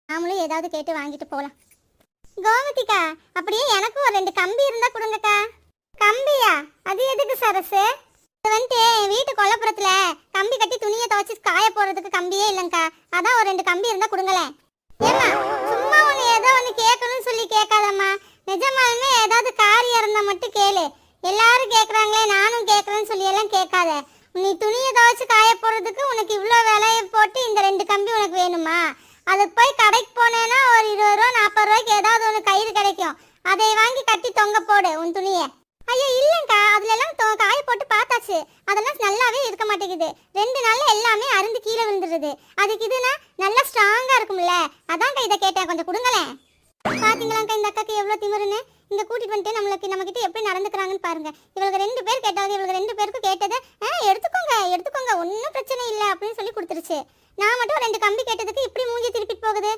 நாமளும் ஏதாவது கேட்டு வாங்கிட்டு போகலாம். கோமதிக்கா, அப்படியே எனக்கும் ஒரு 2 கம்பி இருந்தா கொடுங்கக்கா. கம்பியா? அது எதுக்கு சரசு? இது வந்துட்டு என் வீட்டு கொல்லப்புறத்துல கம்பி கட்டி துணியை துவைச்சு காய போடுறதுக்கு கம்பியே இல்லைங்கக்கா. அதான் ஒரு 2 கம்பி இருந்தா கொடுங்களேன். ஏம்மா, சும்மா ஒன்று ஏதோ ஒன்று கேட்கணும்னு சொல்லி கேட்காதம்மா. நிஜமாலுமே ஏதாவது காரியம் இருந்தா மட்டும் கேளு. எல்லாரும் கேட்குறாங்களே நானும் கேட்குறேன்னு சொல்லி எல்லாம் கேட்காத. நீ துணியை துவைச்சு காய போடுறதுக்கு உனக்கு இவ்வளோ விலையை போட்டு இந்த 2 கம்பி உனக்கு வேணுமா? அதுக்கு போய் கடைக்கு போனேன்னா ஒரு 20 ரூபா 40 ரூபாய்க்கு ஏதாவது ஒன்று கயிறு கிடைக்கும். அதை வாங்கி கட்டி தொங்க போடு உன் துணியை. ஐயோ இல்லைங்கக்கா, அதுல எல்லாம் காய போட்டு பார்த்தாச்சு. அதெல்லாம் நல்லாவே இருக்க மாட்டேங்குது. 2 நாள்ல எல்லாமே அருந்து கீழே விழுந்துடுது. அதுக்கு இதுனா நல்லா ஸ்ட்ராங்கா இருக்கும்ல, அதான்க்கா இதை கேட்டேன். கொஞ்சம் கொடுங்களேன். பாத்தீங்களாக்கா இந்த அக்காக்கு எவ்வளோ திமிருன்னு. இங்க கூட்டிட்டு வந்துட்டு நம்ம கிட்ட எப்படி நடந்துக்கிறாங்கன்னு பாருங்க. இவளுக்கு 2 பேர் கேட்டாங்க, இவளுக்கு 2 பேருக்கும் கேட்டது எடுத்துக்கோங்க எடுத்துக்கோங்க ஒன்றும் பிரச்சனை இல்லை அப்படின்னு சொல்லி கொடுத்துருச்சு. நான் மட்டும் 2 கம்பி கேட்டதுக்கு இப்படி மூஞ்சி திருப்பிட்டு போகுது.